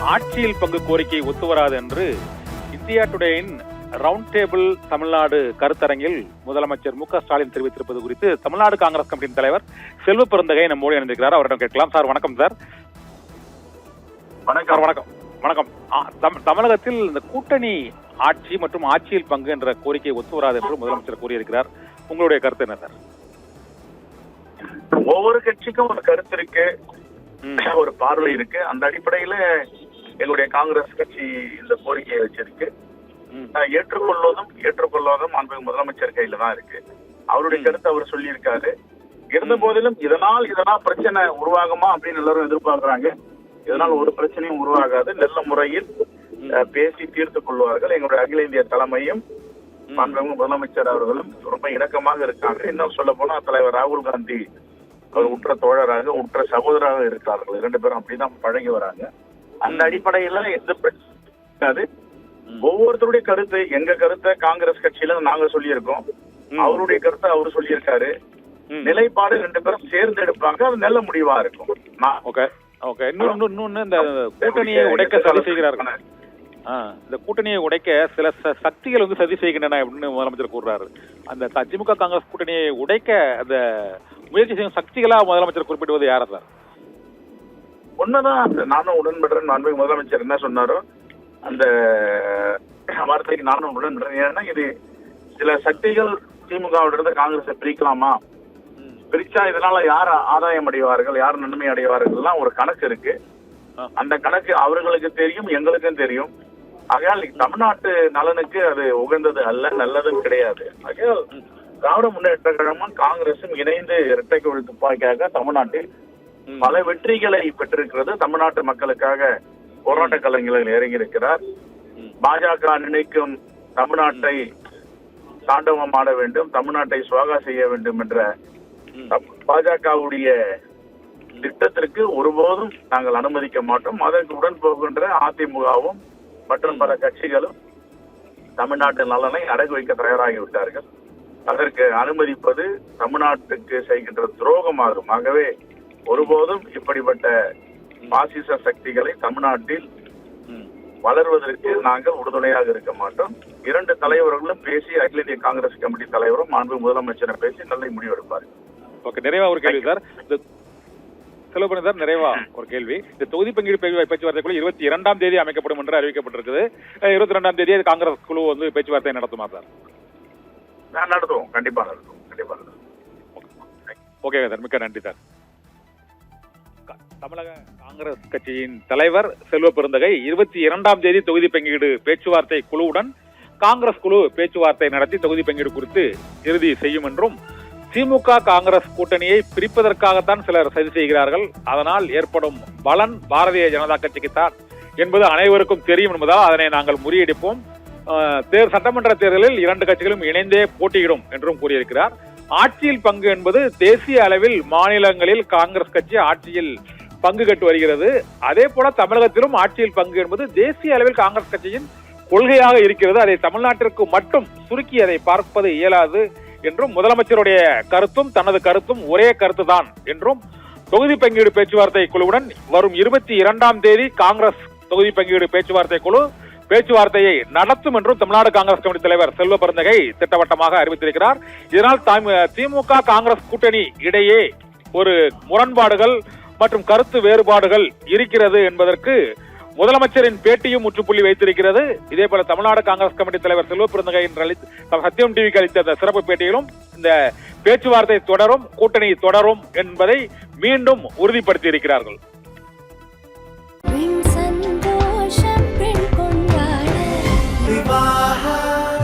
ஆட்சியில் பங்கு கோரிக்கை ஒத்துவராது என்று இந்தியா டுடேயின் ரவுண்ட் டேபிள் தமிழ்நாடு கருத்தரங்கில் முதலமைச்சர் மு.க.ஸ்டாலின் தெரிவித்திருப்பது குறித்து தமிழ்நாடு காங்கிரஸ் கமிட்டியின் தலைவர் செல்வ பெருந்தகை நம்மோடு இணைந்திருக்கிறார். அவரிடம் கேட்கலாம். சார் வணக்கம். சார் வணக்கம். வணக்கம். தமிழகத்தில் இந்த கூட்டணி ஆட்சி மற்றும் ஆட்சியில் பங்கு என்ற கோரிக்கை ஒத்துவராது என்று முதலமைச்சர் கூறியிருக்கிறார். உங்களுடைய கருத்து என்ன சார்? ஒவ்வொரு கட்சிக்கும் ஒரு கருத்து இருக்கு, ஒரு பார்வை இருக்கு. அந்த அடிப்படையில எங்களுடைய காங்கிரஸ் கட்சி இந்த கோரிக்கையை வச்சிருக்கு. ஏற்றுக்கொள்வதும் அன்பு முதலமைச்சர் கையில தான் இருக்கு. அவருடைய கருத்து அவர் சொல்லியிருக்காரு. இருந்த போதிலும் இதனால் பிரச்சனை உருவாகுமா அப்படின்னு எல்லாரும் எதிர்பார்க்கிறாங்க. இதனால் ஒரு பிரச்சனையும் உருவாகாது. நல்ல முறையில் பேசி தீர்த்துக் கொள்வார்கள். எங்களுடைய அகில இந்திய தலைமையும் முதலமைச்சர் அவர்களும் ரொம்ப இணக்கமாக இருக்காங்க. இன்னும் சொல்ல போனா தலைவர் ராகுல் காந்தி அவர் உற்ற தோழராக உற்ற சகோதராக இருக்கிறார்கள். 2 பேரும் அப்படிதான் பழகி வராங்க. அந்த அடிப்படையில எந்த பிரச்சனை, ஒவ்வொருத்தருடைய கருத்து, எங்க கருத்தை காங்கிரஸ் கட்சியில நாங்க சொல்லியிருக்கோம், அவருடைய கருத்தை அவரு சொல்லியிருக்காரு. நிலைப்பாடு 2 பேரும் சேர்ந்து எடுப்பாங்க. அது நல்ல முடிவா இருக்கும். இன்னொன்னு இந்த கூட்டணியை உடைக்க சதி செய்கிறார்கள். இந்த கூட்டணியை உடைக்க சில சக்திகள் வந்து சதி செய்கின்றன அப்படின்னு முதலமைச்சர் கூறுறாரு. அந்த திமுக காங்கிரஸ் கூட்டணியை உடைக்க அந்த முயற்சி செய்யும் சக்திகளா முதலமைச்சர் குறிப்பிடுவது யார சார்? உண்மைதான், நானும் உடன்படுறேன். அன்பு முதலமைச்சர் என்ன சொன்னாரோ அந்த வார்த்தைக்கு நானும் உடன்படுறேன். ஏன்னா இது சில சக்திகள் திமுகவிலிருந்து காங்கிரஸை பிரிக்கலாமா, பிரிச்சா இதனால யார் ஆதாயம் அடைவார்கள், யார் நன்மை அடைவார்கள் ஒரு கணக்கு இருக்கு. அந்த கணக்கு அவர்களுக்கு தெரியும், எங்களுக்கும் தெரியும். ஆகையால் தமிழ்நாட்டு நலனுக்கு அது உகந்தது அல்ல, நல்லதும் கிடையாது. ஆகையால் திராவிட முன்னேற்ற கழகமும் காங்கிரசும் இணைந்து இரட்டை குழல் துப்பாக்கியாக தமிழ்நாட்டில் பல வெற்றிகளை பெற்றிருக்கிறது. தமிழ்நாட்டு மக்களுக்காக போராட்ட கலைஞர்கள் இறங்கியிருக்கிறார். பாஜக நினைக்கும் தமிழ்நாட்டை தாண்டவம் ஆட வேண்டும், தமிழ்நாட்டை சுவாகா செய்ய வேண்டும் என்ற பாஜகவுடைய திட்டத்திற்கு ஒருபோதும் நாங்கள் அனுமதிக்க மாட்டோம். அதற்கு உடன் போகின்ற அதிமுகவும் மற்றும் பல கட்சிகளும் தமிழ்நாட்டு நலனை அடகு வைக்க தயாராகிவிட்டார்கள். அதற்கு அனுமதிப்பது தமிழ்நாட்டுக்கு செய்கின்ற துரோகமாகும். ஆகவே ஒருபோதும் இப்படிப்பட்ட பாசிச சக்திகளை தமிழ்நாட்டில் வளர்வதற்கு நாங்கள் உறுதுணையாக இருக்க மாட்டோம். 2 தலைவர்களும் பேசி, அகில இந்திய காங்கிரஸ் கமிட்டி தலைவரும் அன்பு முதலமைச்சரும் பேசி நல்ல முடிவெடுப்பார்கள். நிறைவா ஒரு கேள்வி சார். செல்வபுரம் சார், நிறைவா ஒரு கேள்வி. இந்த தொகுதி பங்கீடு பேச்சுவார்த்தைக்குள்ள 22ஆம் தேதி அமைக்கப்படும் என்று அறிவிக்கப்பட்டிருக்குது. 22ஆம் தேதி காங்கிரஸ் குழு வந்து பேச்சுவார்த்தை நடத்துமா சார்? நடத்துவோம், கண்டிப்பா நடத்துவோம். ஓகே சார், மிக்க நன்றி சார். தமிழக காங்கிரஸ் கட்சியின் தலைவர் செல்வ பெருந்தகை 22ஆம் தேதி தொகுதி பங்கீடு பேச்சுவார்த்தை குழுவுடன் காங்கிரஸ் குழு பேச்சுவார்த்தை நடத்தி தொகுதி பங்கீடு குறித்து இறுதி செய்யும் என்றும், திமுக காங்கிரஸ் கூட்டணியை பிரிப்பதற்காகத்தான் சிலர் சதி செய்கிறார்கள், அதனால் ஏற்படும் பலன் பாரதிய ஜனதா கட்சிக்குத்தான் என்பது அனைவருக்கும் தெரியும் என்பதால் அதனை நாங்கள் முறியடிப்போம். சட்டமன்ற தேர்தலில் 2 கட்சிகளும் இணைந்தே போட்டியிடும் என்றும் கூறியிருக்கிறார். ஆட்சியில் பங்கு என்பது தேசிய அளவில் மாநிலங்களில் காங்கிரஸ் கட்சி ஆட்சியில் பங்கு கட்டு வருகிறது. அதே போல தமிழகத்திலும் ஆட்சியில் பங்கு என்பது தேசிய அளவில் காங்கிரஸ் கட்சியின் கொள்கையாக இருக்கிறது. அதை தமிழ்நாட்டிற்கு மட்டும் சுருக்கி அதை பார்ப்பது இயலாது என்றும், முதலமைச்சருடைய கருத்தும் தனது கருத்தும் ஒரே கருத்து தான் என்றும், தொகுதி பங்கீடு பேச்சுவார்த்தை குழுவுடன் வரும் 22ஆம் தேதி காங்கிரஸ் தொகுதி பங்கீடு பேச்சுவார்த்தை குழு பேச்சுவார்த்தையை நடத்தும் என்றும் தமிழ்நாடு காங்கிரஸ் கமிட்டி தலைவர் செல்வ பெருந்தகை திட்டவட்டமாக அறிவித்திருக்கிறார். இதனால் திமுக காங்கிரஸ் கூட்டணி இடையே ஒரு முரண்பாடுகள் மற்றும் கருத்து வேறுபாடுகள் இருக்கிறது என்பதற்கு முதலமைச்சரின் பேட்டியும் முற்றுப்புள்ளி வைத்திருக்கிறது. இதே போல தமிழ்நாடு காங்கிரஸ் கமிட்டி தலைவர் செல்வ பெருந்தகை சத்தியம் டிவிக்கு அளித்த சிறப்பு பேட்டியிலும் இந்த பேச்சுவார்த்தை தொடரும், கூட்டணி தொடரும் என்பதை மீண்டும் உறுதிப்படுத்தி இருக்கிறார்கள்.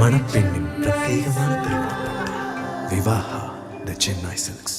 மணப்பெண்ணின் பிரத்யேகமான திருமணம் விவாஹா தி சென்னை சில்க்ஸ்.